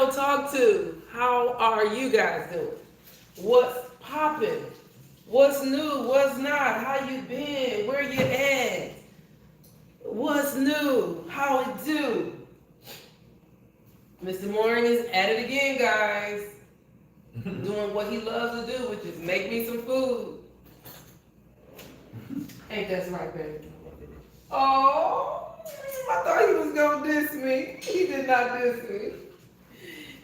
no talk to. How are you guys doing? What's popping? What's new? What's not? How you been? Where you at? What's new? How it do? Mr. Morning is at it again, guys. Doing what he loves to do, which is make me some food. Ain't that right, baby? Oh, I thought he was gonna diss me. He did not diss me.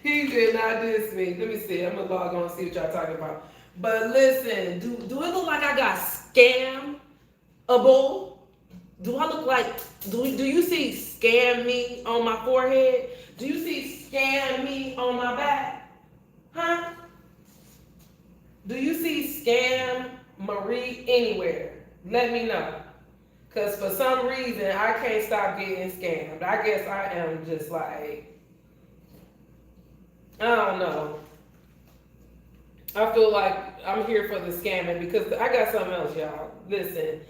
He did not diss me. Let me see. I'm gonna log on and see what y'all talking about. But listen, do it look like I got scamable? Do I look like, do you see scam me on my forehead? Do you see scam me on my back? Huh? Do you see scam Marie anywhere? Let me know. Because for some reason, I can't stop getting scammed. I guess I am just like, I don't know. I feel like I'm here for the scamming because I got something else, y'all. Listen,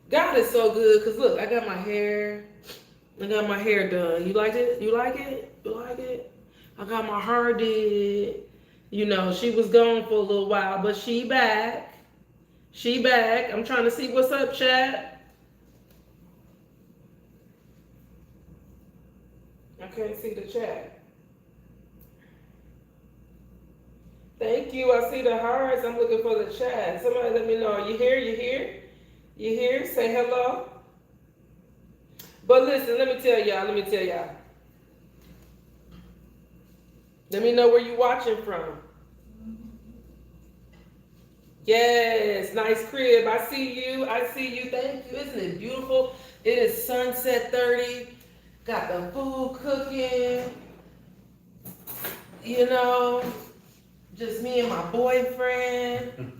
God is so good because look, I got my hair done. You like it? You like it? You like it? I got my hair did. You know, she was gone for a little while, but she back. She back. I'm trying to see what's up, chat. I can't see the chat. Thank you. I see the hearts. I'm looking for the chat. Somebody let me know. Are you here? You here? You here? Say hello. But listen, let me tell y'all. Let me know where you watching from. Yes, nice crib. I see you. Thank you. Isn't it beautiful? It is sunset 30. Got the food cooking. You know, just me and my boyfriend.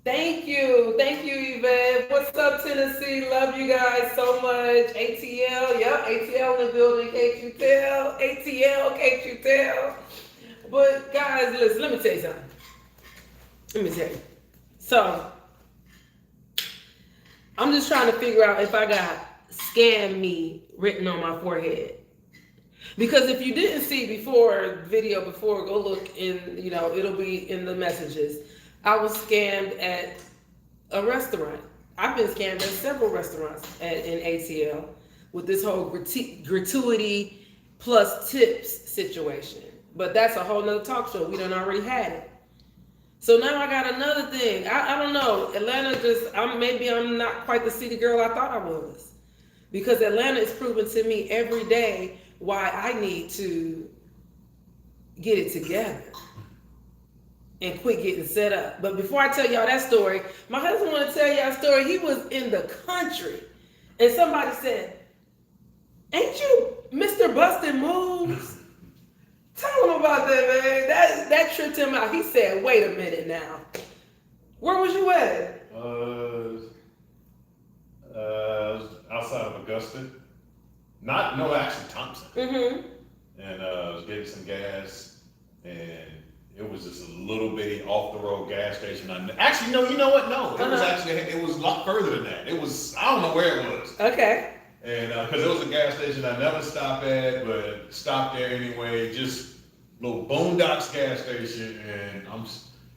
Thank you, Yvette. What's up, Tennessee? Love you guys so much. ATL, yep, ATL in the building. Can't you tell? ATL, can't you tell? But guys, listen, let me tell you something. So, I'm just trying to figure out if I got scam me written on my forehead. Because if you didn't see video before, go look in, it'll be in the messages. I was scammed at a restaurant. I've been scammed at several restaurants in ATL with this whole gratuity plus tips situation. But that's a whole nother talk show. We done already had it. So now I got another thing. I don't know. Atlanta maybe I'm not quite the city girl I thought I was. Because Atlanta is proving to me every day why I need to get it together and quit getting set up. But before I tell y'all that story, my husband want to tell y'all a story. He was in the country and somebody said, "Ain't you Mr. BustinMoves?" Tell him about that, man. That tripped him out. He said, "Wait a minute now. Where was you at?" Outside of Augusta. Actually Thompson. Mm-hmm. And I was getting some gas, and it was just a little bitty off the road gas station. Actually, no, you know what? No, it was a lot further than that. It was, I don't know where it was. Okay. And because it was a gas station I never stopped at, but stopped there anyway. Just little Boondocks gas station, and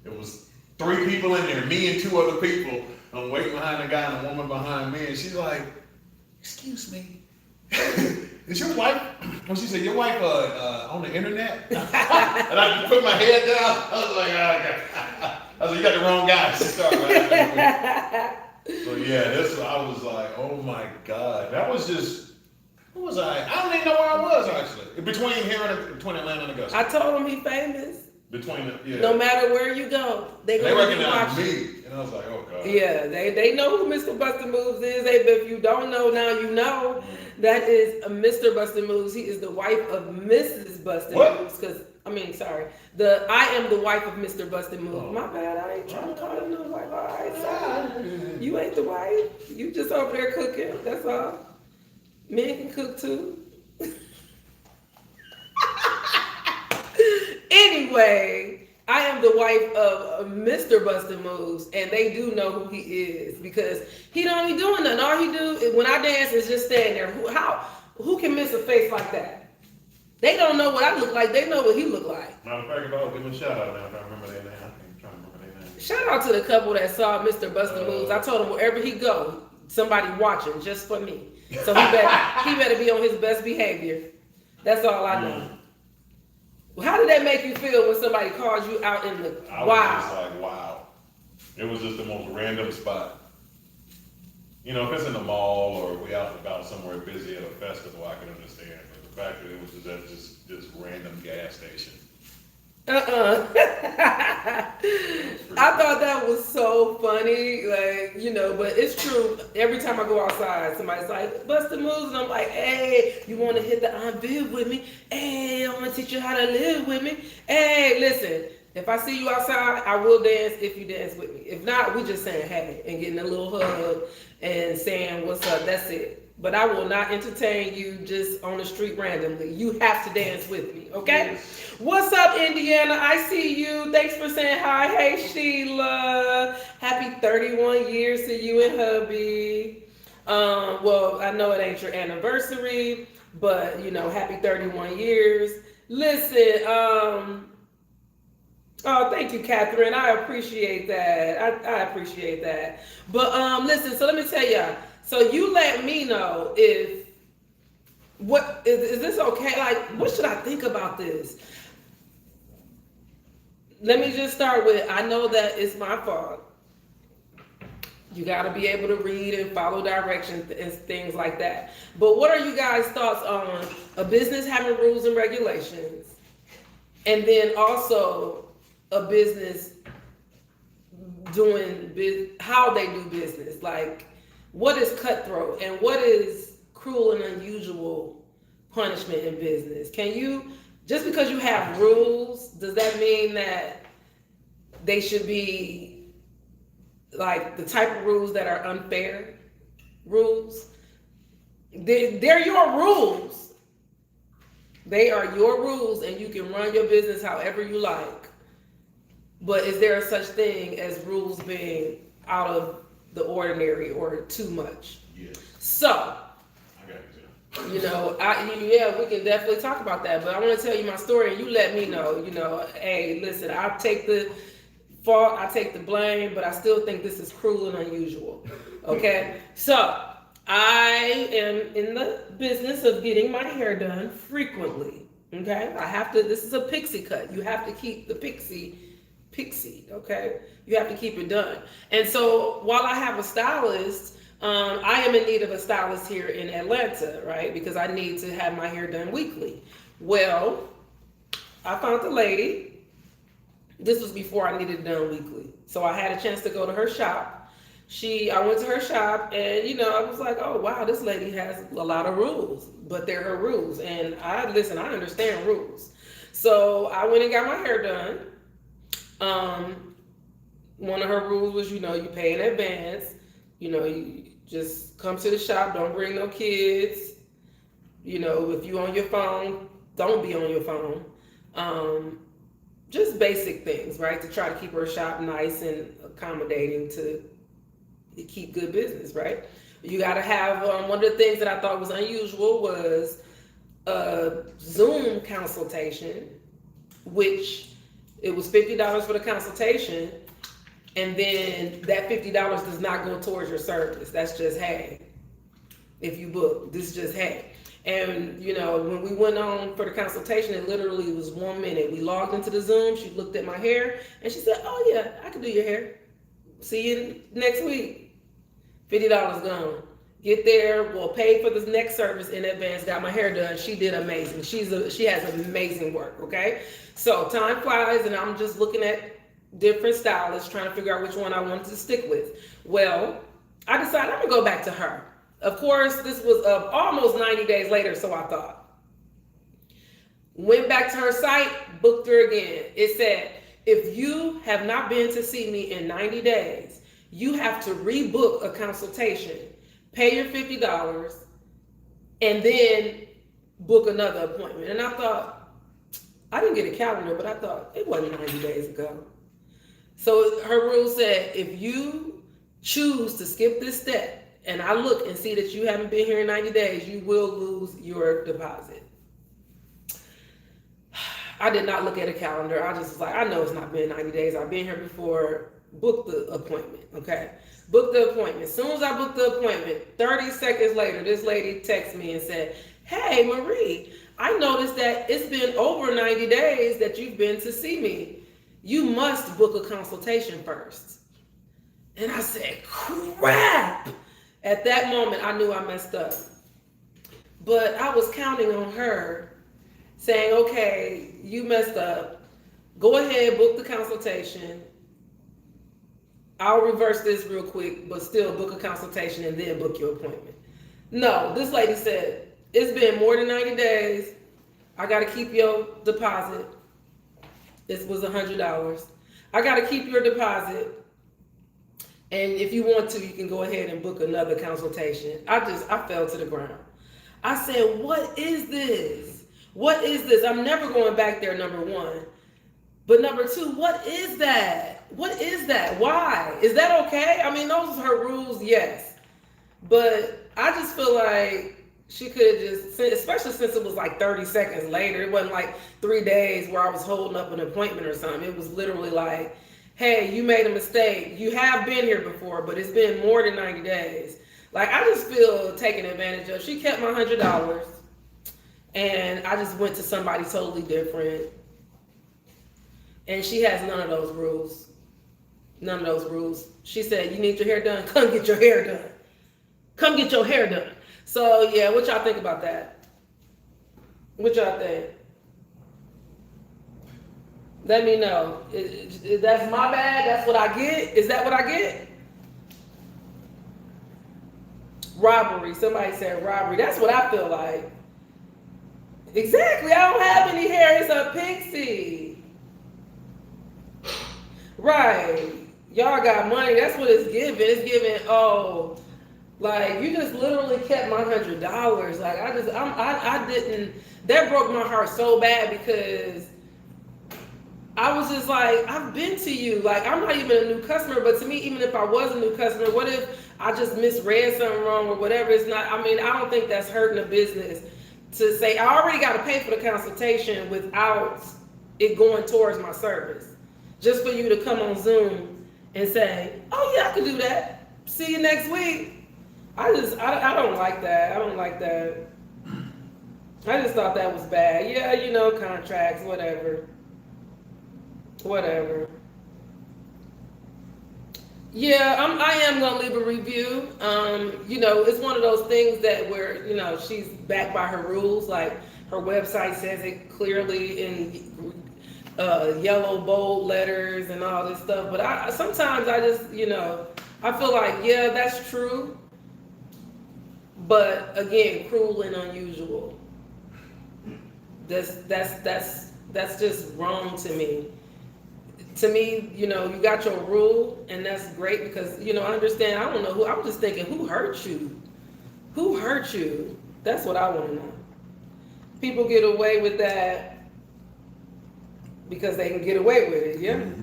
it was 3 people in there, me and 2 other people. I'm waiting behind a guy and a woman behind me, and she's like, "Excuse me, is your wife?" Well, she said, "Your wife on the internet?" And I just put my head down. I was like, "Oh, God." "You got the wrong guy." She started laughing. So yeah, I was like, "Oh my God." That was just, who was I? I don't even know where I was actually. Between Atlanta and Augusta. I told him he famous. Yeah. No matter where you go, they recognize me. And I was like, "Oh God." Yeah, they know who Mr. BustinMoves is. If you don't know now, you know. That is Mr. BustinMoves. He is the wife of Mrs. BustinMoves. I am the wife of Mr. BustinMoves. Oh. My bad, I ain't trying to call him no wife. All right, sorry. You ain't the wife. You just over there cooking. That's all. Men can cook too. Anyway, I am the wife of Mr. BustinMoves, and they do know who he is because he don't be doing nothing. All he do is when I dance is just stand there. Who can miss a face like that? They don't know what I look like. They know what he look like. Matter of fact, if I would give him a shout out now, if I remember their name, I'm trying to remember their name. Shout out to the couple that saw Mr. BustinMoves. I told him wherever he go, somebody watching just for me. So he better be on his best behavior. That's all I know. Well, how did that make you feel when somebody calls you out in the I was just like, wow. It was just the most random spot. You know, if it's in the mall or we out and about somewhere busy at a festival, I can understand. But the fact that it was just at this random gas station. I thought that was so funny, like, you know, but it's true. Every time I go outside, somebody's like, BustinMoves, and I'm like, hey, you want to hit the envelope with me? Hey, I want to teach you how to live with me. Hey, listen, if I see you outside, I will dance if you dance with me. If not, we just saying hey and getting a little hug and saying what's up. That's it. But I will not entertain you just on the street randomly. You have to dance with me, okay? Yes. What's up, Indiana? I see you. Thanks for saying hi. Hey, Sheila. Happy 31 years to you and hubby. Well, I know it ain't your anniversary, but, you know, happy 31 years. Listen, oh, thank you, Catherine. I appreciate that. I appreciate that. But listen, so let me tell y'all. So you let me know if is this okay? Like, what should I think about this? Let me just start with, I know that it's my fault. You got to be able to read and follow directions and things like that. But what are you guys' thoughts on a business having rules and regulations, and then also a business doing how they do business? Like, what is cutthroat and what is cruel and unusual punishment in business? Can you, just because you have rules, does that mean that they should be like the type of rules that are unfair rules? They're your rules. They are your rules, and you can run your business however you like. But is there such thing as rules being out of the ordinary or too much? Yes. So, I got you. You know, yeah, we can definitely talk about that. But I want to tell you my story, and you let me know. You know, hey, listen, I take the fault, I take the blame, but I still think this is cruel and unusual. Okay, so I am in the business of getting my hair done frequently. Okay, I have to. This is a pixie cut. You have to keep the pixie. Okay, you have to keep it done. And so while I have a stylist, I am in need of a stylist here in Atlanta, right? Because I need to have my hair done weekly. Well, I found the lady. This was before I needed it done weekly. So I had a chance to go to her shop. I went to her shop, and, you know, I was like, oh, wow, this lady has a lot of rules, but they're her rules. And I understand rules. So I went and got my hair done. One of her rules was, you know, you pay in advance. You know, you just come to the shop, don't bring no kids. You know, if you on your phone, don't be on your phone. Just basic things, right? To try to keep her shop nice and accommodating to keep good business, right? You got to have, one of the things that I thought was unusual was a Zoom consultation, which it was $50 for the consultation. And then that $50 does not go towards your service. That's just, hey, if you book, this is just, hey. And, you know, when we went on for the consultation, it literally was 1 minute. We logged into the Zoom. She looked at my hair, and she said, oh, yeah, I can do your hair. See you next week. $50 gone. Get there, well, paid for this next service in advance, got my hair done. She did amazing. She has amazing work, okay? So time flies, and I'm just looking at different stylists, trying to figure out which one I wanted to stick with. Well, I decided I'm gonna go back to her. Of course, this was almost 90 days later, so I thought. Went back to her site, booked her again. It said, if you have not been to see me in 90 days, you have to rebook a consultation, pay your $50, and then book another appointment. And I thought, I didn't get a calendar, but I thought it wasn't 90 days ago. So her rule said, if you choose to skip this step, and I look and see that you haven't been here in 90 days, you will lose your deposit. I did not look at a calendar. I just was like, I know it's not been 90 days. I've been here before. Book the appointment, okay? Book the appointment. As soon as I booked the appointment, 30 seconds later, this lady texted me and said, hey, Marie, I noticed that it's been over 90 days that you've been to see me. You must book a consultation first. And I said, crap. At that moment, I knew I messed up. But I was counting on her saying, okay, you messed up. Go ahead, book the consultation. I'll reverse this real quick, but still book a consultation and then book your appointment. No, this lady said, it's been more than 90 days. I got to keep your deposit. This was $100. I got to keep your deposit. And if you want to, you can go ahead and book another consultation. I fell to the ground. I said, what is this? What is this? I'm never going back there, number one. But number two, what is that? What is that? Why? Is that okay? I mean, those are her rules, yes. But I just feel like she could have just, especially since it was like 30 seconds later. It wasn't like 3 days where I was holding up an appointment or something. It was literally like, hey, you made a mistake. You have been here before, but it's been more than 90 days. Like, I just feel taken advantage of. She kept my $100, and I just went to somebody totally different. And she has none of those rules. None of those rules. She said, you need your hair done? Come get your hair done. Come get your hair done. So, yeah, what y'all think about that? What y'all think? Let me know. That's my bad? That's what I get? Is that what I get? Robbery. Somebody said robbery. That's what I feel like. Exactly. I don't have any hair. It's a pixie. Right. Y'all got money. That's what it's giving. It's giving, oh, like, you just literally kept my $100. Like, I didn't, that broke my heart so bad because I was just like, I've been to you. Like, I'm not even a new customer, but to me, even if I was a new customer, what if I just misread something wrong or whatever? It's not, I mean, I don't think that's hurting a business to say, I already got to pay for the consultation without it going towards my service. Just for you to come on Zoom and say, oh yeah, I can do that. See you next week. I don't like that. I don't like that. I just thought that was bad. Yeah, you know, contracts, whatever. Whatever. Yeah, I am gonna leave a review. You know, it's one of those things that where, you know, she's backed by her rules. Like, her website says it clearly in yellow bold letters and all this stuff, but sometimes I just, you know, I feel like, yeah, that's true, but again, cruel and unusual. That's just wrong to me. To me, you know, you got your rule, and that's great because, you know, I understand. I don't know who. I'm just thinking, who hurt you? Who hurt you? That's what I want to know. People get away with that because they can get away with it, yeah. Mm-hmm.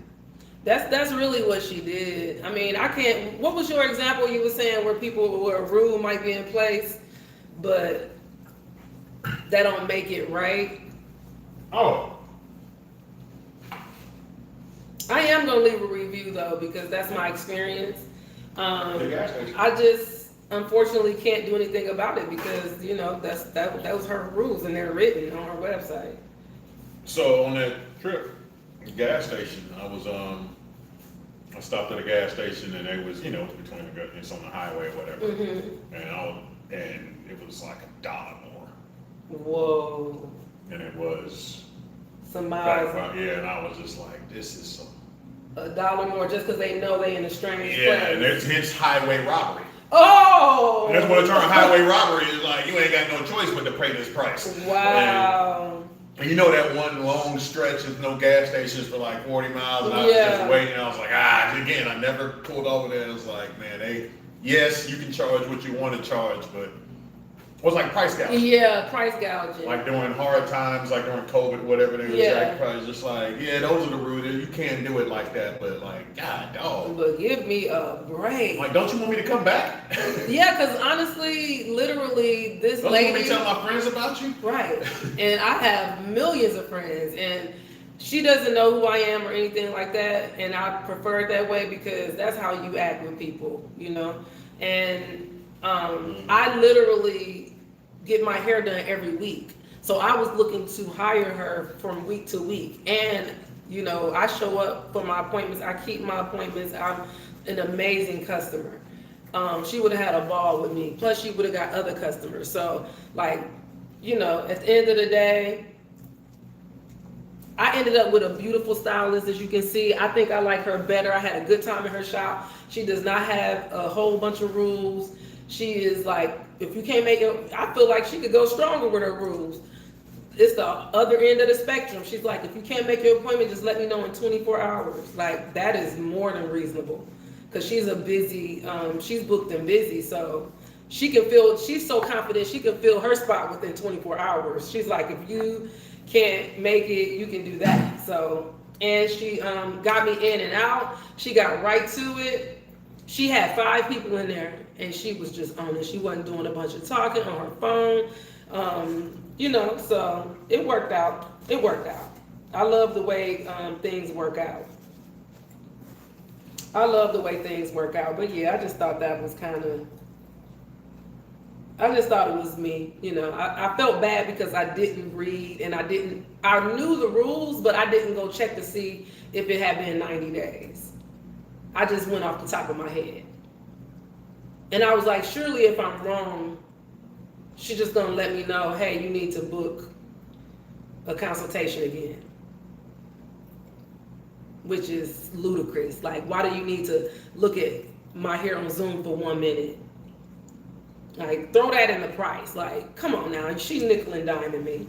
That's really what she did. I mean, I can't. What was your example you were saying where people where a rule might be in place, but that don't make it right? Oh, I am gonna leave a review though because that's my experience. I just unfortunately can't do anything about it because, you know, that was her rules and they're written on her website. So on that trip, the gas station, I stopped at a gas station and it was, you know, it's on the highway or whatever, mm-hmm. and it was like $1 more. Whoa. And it was some miles. Yeah, and I was just like, this is some $1 more just because they know they in a strange place. Yeah, and it's highway robbery. Oh! And that's what a term highway robbery is like. You ain't got no choice but to pay this price. Wow. And you know that one long stretch of no gas stations for like 40 miles, and I was just waiting, and I was like, again, I never pulled over there. It was like, man, yes, you can charge what you want to charge, but Was like price gouging. Yeah, price gouging. Like during hard times, like during COVID, whatever it is, Yeah. like probably just like, yeah, those are the rules. You can't do it like that, but like, God, dog. But give me a break. Like, don't you want me to come back? Yeah, because honestly, literally, this don't lady. You want me to tell my friends about you? Right. And I have millions of friends, and she doesn't know who I am or anything like that, and I prefer it that way because that's how you act with people, you know. And I literally get my hair done every week. So I was looking to hire her from week to week. And, you know, I show up for my appointments. I keep my appointments. I'm an amazing customer. She would have had a ball with me. Plus, she would have got other customers. So, like, you know, at the end of the day, I ended up with a beautiful stylist, as you can see. I think I like her better. I had a good time in her shop. She does not have a whole bunch of rules. She is like, if you can't make it, I feel like she could go stronger with her rules. It's the other end of the spectrum. She's like, if you can't make your appointment, just let me know in 24 hours. Like, that is more than reasonable. Because she's a busy, she's booked and busy. So she can fill, she's so confident she can fill her spot within 24 hours. She's like, if you can't make it, you can do that. So, and she got me in and out. She got right to it. She had 5 people in there, and she was just on it. She wasn't doing a bunch of talking on her phone. You know, so it worked out. It worked out. I love the way things work out. I love the way things work out. But yeah, I just thought that was kind of, I just thought it was me. You know, I felt bad because I didn't read and I knew the rules, but I didn't go check to see if it had been 90 days. I just went off the top of my head. And I was like, surely if I'm wrong, she's just gonna let me know, hey, you need to book a consultation again. Which is ludicrous. Like, why do you need to look at my hair on Zoom for 1 minute? Like, throw that in the price. Like, come on now, she's nickel and diming me.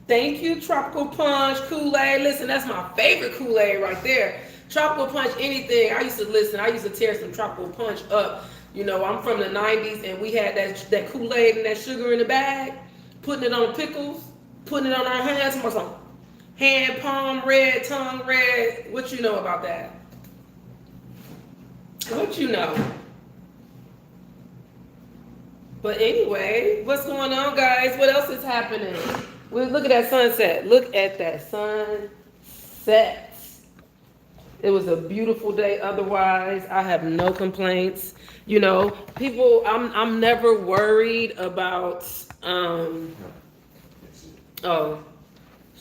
Thank you, Tropical Punch, Kool-Aid. Listen, that's my favorite Kool-Aid right there. Tropical Punch, anything. I used to tear some Tropical Punch up. You know, I'm from the 90s, and we had that Kool-Aid and that sugar in the bag, putting it on pickles, putting it on our hands, some hand, palm red, tongue red. What you know about that? What you know? But anyway, what's going on, guys? What else is happening? Look at that sunset. Look at that sunset. It was a beautiful day. Otherwise, I have no complaints. You know, people, I'm never worried about, it's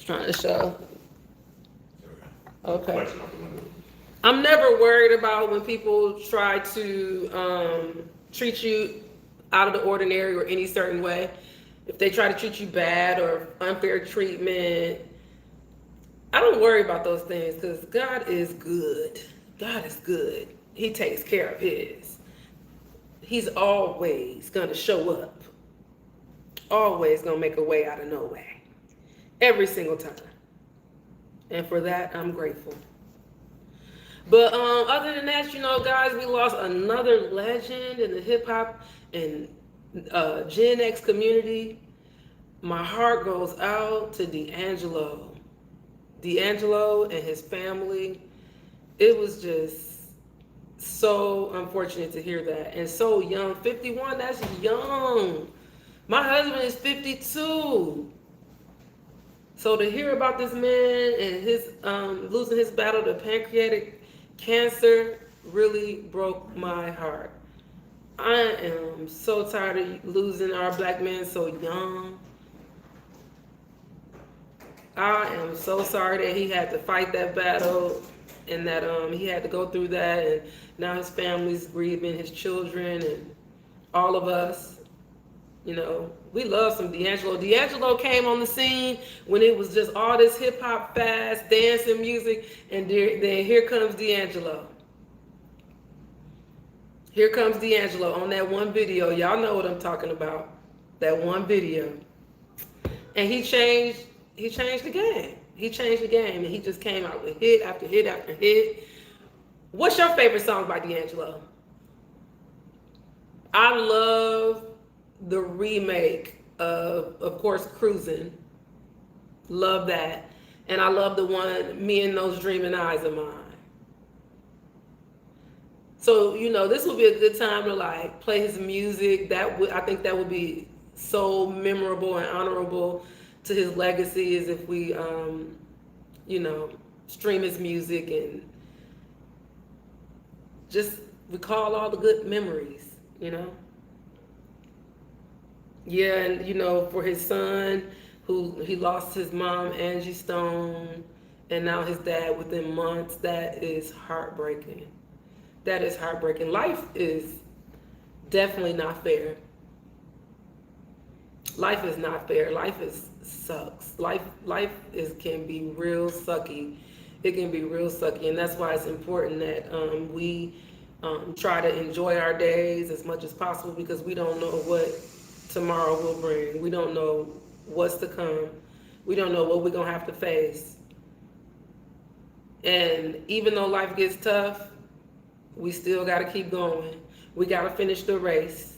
trying to show. Okay. I'm never worried about when people try to treat you out of the ordinary or any certain way. If they try to treat you bad or unfair treatment, I don't worry about those things because God is good. God is good. He takes care of his. He's always going to show up. Always going to make a way out of no way. Every single time. And for that, I'm grateful. But other than that, you know, guys, we lost another legend in the hip hop and Gen X community. My heart goes out to D'Angelo. D'Angelo and his family. It was just so unfortunate to hear that. And so young. 51, that's young. My husband is 52. So to hear about this man and his losing his battle to pancreatic cancer really broke my heart. I am so tired of losing our black men so young. I am so sorry that he had to fight that battle and that he had to go through that, and now his family's grieving, his children and all of us. You know, we love some D'Angelo. D'Angelo came on the scene when it was just all this hip hop, fast dancing music, and then here comes D'Angelo. Here comes D'Angelo on that one video. Y'all know what I'm talking about. That one video. And he changed the game. He changed the game, and he just came out with hit after hit after hit. What's your favorite song by D'Angelo? I love the remake of course, Cruising. Love that. And I love the one, Me and Those Dreaming Eyes of Mine. So, this would be a good time to like play his music. I think that would be so memorable and honorable to his legacy is if we, stream his music and just recall all the good memories, Yeah, and for his son, who he lost his mom, Angie Stone, and now his dad within months, that is heartbreaking. That is heartbreaking. Life is definitely not fair. Life is not fair. Life sucks. Life can be real sucky. It can be real sucky, and that's why it's important that we try to enjoy our days as much as possible because we don't know what tomorrow will bring. We don't know what's to come. We don't know what we're gonna have to face. And even though life gets tough, we still gotta keep going. We gotta finish the race.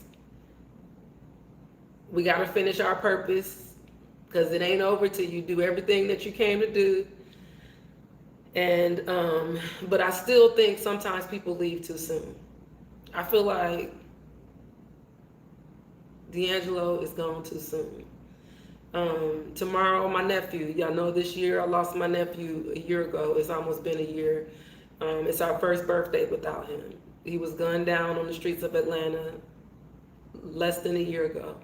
We gotta finish our purpose because it ain't over till you do everything that you came to do. And but I still think sometimes people leave too soon. I feel like D'Angelo is gone too soon. Tomorrow, my nephew, y'all know this year I lost my nephew a year ago. It's almost been a year. It's our first birthday without him. He was gunned down on the streets of Atlanta less than a year ago.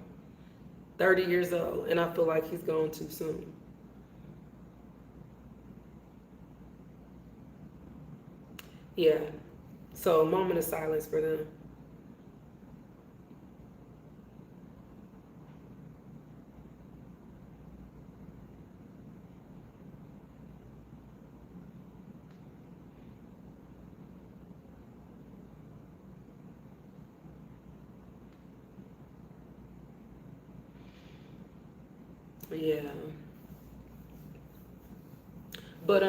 30 years old, and I feel like he's gone too soon. Yeah, so a moment of silence for them. Yeah. But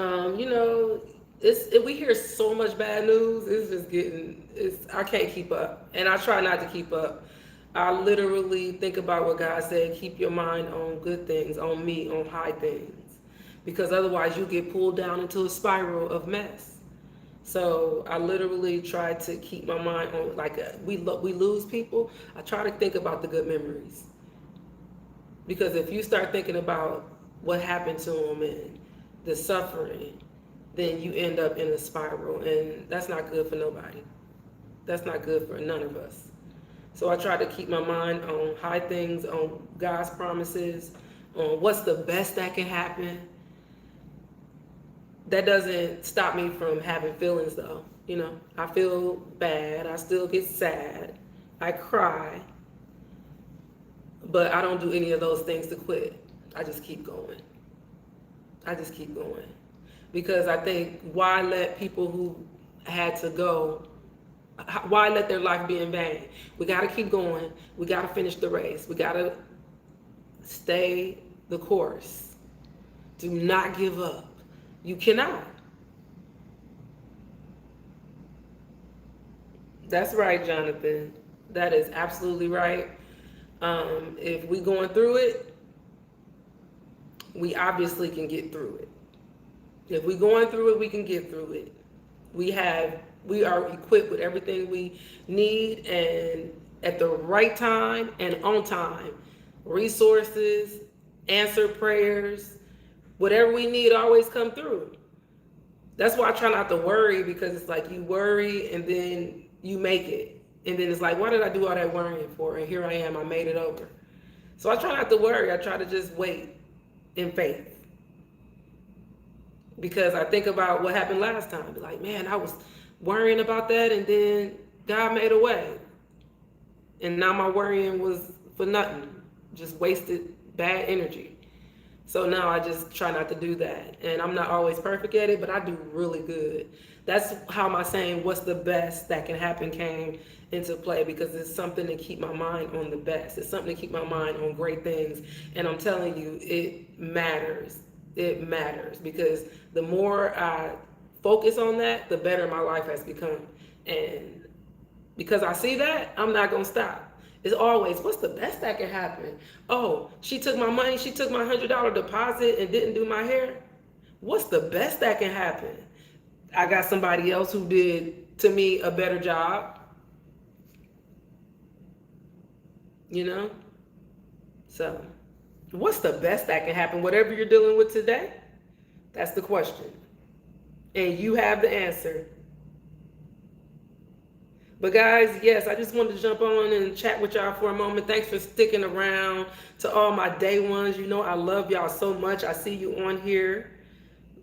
we hear so much bad news. It's just I can't keep up, and I try not to keep up. I literally think about what God said: keep your mind on good things, on me, on high things, because otherwise you get pulled down into a spiral of mess. So I literally try to keep my mind on we lose people. I try to think about the good memories. Because if you start thinking about what happened to them and the suffering, then you end up in a spiral, and that's not good for nobody. That's not good for none of us. So I try to keep my mind on high things, on God's promises, on what's the best that can happen. That doesn't stop me from having feelings, though. I feel bad. I still get sad. I cry. But I don't do any of those things to quit. I just keep going. Because I think, why let people who had to go, why let their life be in vain? We got to keep going. We got to finish the race. We got to stay the course. Do not give up. You cannot. That's right, Jonathan. That is absolutely right. If we going through it, we obviously can get through it. If we going through it, we can get through it. We are equipped with everything we need, and at the right time and on time, resources, answered prayers, whatever we need always come through. That's why I try not to worry, because it's like you worry and then you make it. And then it's like, why did I do all that worrying for? And here I am, I made it over. So I try not to worry. I try to just wait in faith. Because I think about what happened last time. Be like, man, I was worrying about that, and then God made a way. And now my worrying was for nothing. Just wasted bad energy. So now I just try not to do that. And I'm not always perfect at it, but I do really good. That's how my saying, what's the best that can happen, came into play, because it's something to keep my mind on the best. It's something to keep my mind on great things. And I'm telling you, it matters. It matters, because the more I focus on that, the better my life has become. And because I see that, I'm not going to stop. It's always, what's the best that can happen? Oh, she took my money, she took my $100 deposit and didn't do my hair. What's the best that can happen? I got somebody else who did to me a better job, you know? So, what's the best that can happen? Whatever you're dealing with today, that's the question. And you have the answer. But guys, yes, I just wanted to jump on and chat with y'all for a moment. Thanks for sticking around. To all my day ones, you know I love y'all so much. I see you on here.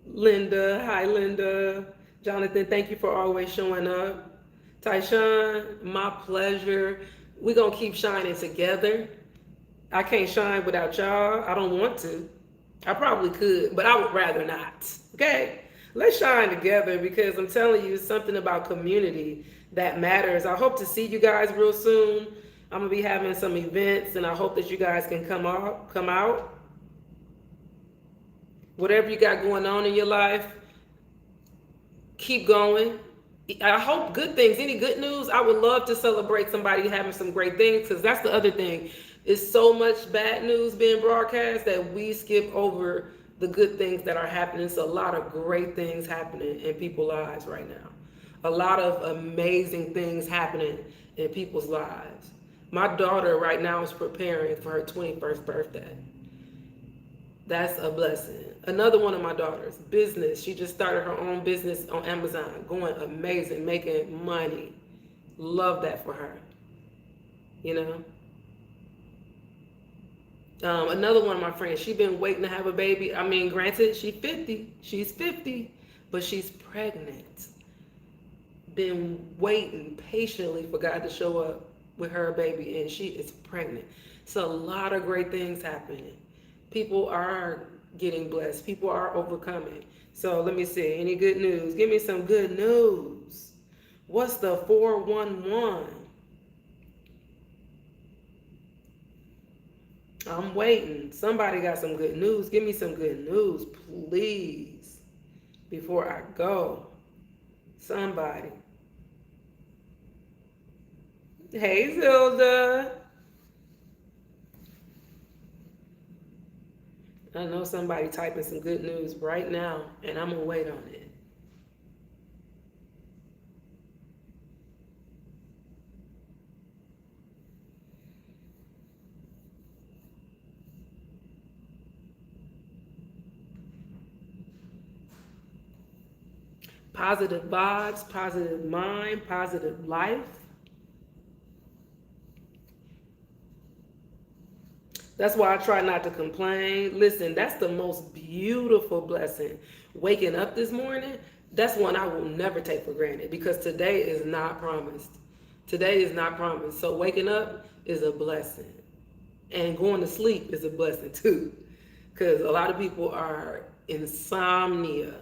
Linda, hi Linda. Jonathan, thank you for always showing up. Tyshawn, my pleasure. We're going to keep shining together. I can't shine without y'all. I don't want to. I probably could, but I would rather not. Okay? Let's shine together because I'm telling you, it's something about community that matters. I hope to see you guys real soon. I'm going to be having some events, and I hope that you guys can come out. Whatever you got going on in your life, keep going. I hope good things, any good news. I would love to celebrate somebody having some great things, because that's the other thing. It's so much bad news being broadcast that we skip over the good things that are happening. It's a lot of great things happening in people's lives right now. A lot of amazing things happening in people's lives. My daughter right now is preparing for her 21st birthday. That's a blessing. Another one of my daughters, business. She just started her own business on Amazon, going amazing, making money. Love that for her. You know? Another one of my friends, she's been waiting to have a baby. I mean, granted, she's 50, but she's pregnant. Been waiting patiently for God to show up with her baby, and she is pregnant. So a lot of great things happening. People are getting blessed. People are overcoming. So let me see. Any good news? Give me some good news. What's the 411? I'm waiting. Somebody got some good news. Give me some good news, please, before I go. Somebody. Hey, Zilda. I know somebody typing some good news right now, and I'm going to wait on it. Positive vibes, positive mind, positive life. That's why I try not to complain. Listen, that's the most beautiful blessing. Waking up this morning, that's one I will never take for granted, because today is not promised. Today is not promised. So waking up is a blessing. And going to sleep is a blessing too. Because a lot of people are insomnia.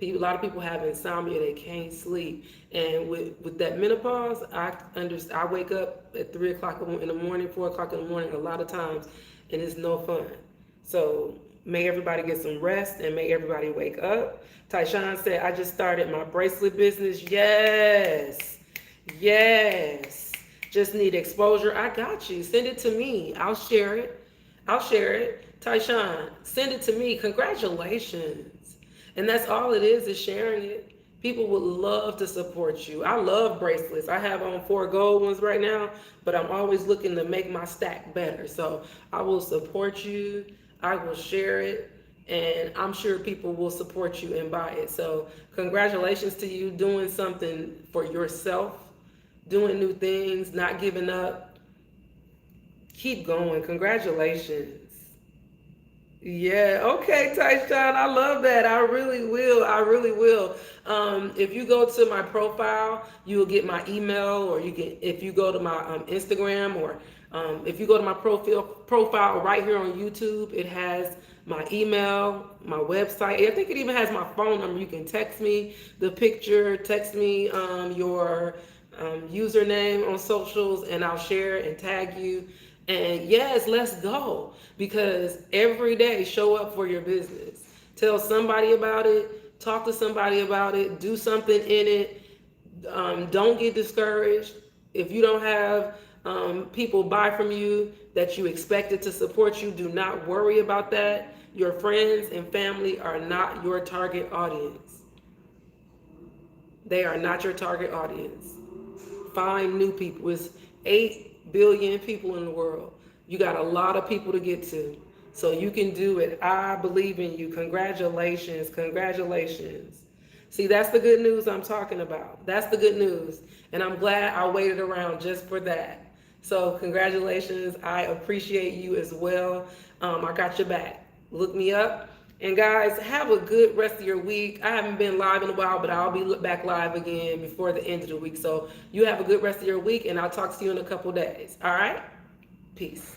A lot of people have insomnia, they can't sleep. And with that menopause, I wake up at 3 o'clock in the morning, 4 o'clock in the morning a lot of times, and it's no fun. So may everybody get some rest, and may everybody wake up. Tyshawn said, I just started my bracelet business. Yes. Just need exposure. I got you. Send it to me. I'll share it. Tyshawn, send it to me. Congratulations. And that's all it is sharing it. People would love to support you. I love bracelets. I have on 4 gold ones right now, but I'm always looking to make my stack better. So I will support you. I will share it. And I'm sure people will support you and buy it. So congratulations to you doing something for yourself, doing new things, not giving up. Keep going. Congratulations. Yeah, okay, Tyshawn, I love that. I really will. If you go to my profile, you will get my email, or if you go to my Instagram, or if you go to my profile right here on YouTube, it has my email, my website. I think it even has my phone number. You can text me the picture, text me your username on socials, and I'll share and tag you. And yes, let's go. Because every day, show up for your business. Tell somebody about it. Talk to somebody about it. Do something in it. Don't get discouraged. If you don't have people buy from you that you expected to support you, do not worry about that. Your friends and family are not your target audience. They are not your target audience. Find new people. It's 8 billion people in the world. You got a lot of people to get to. So you can do it. I believe in you. Congratulations. Congratulations. See, that's the good news I'm talking about. That's the good news. And I'm glad I waited around just for that. So congratulations. I appreciate you as well. I got your back. Look me up. And guys, have a good rest of your week. I haven't been live in a while, but I'll be back live again before the end of the week. So you have a good rest of your week, and I'll talk to you in a couple days. All right? Peace.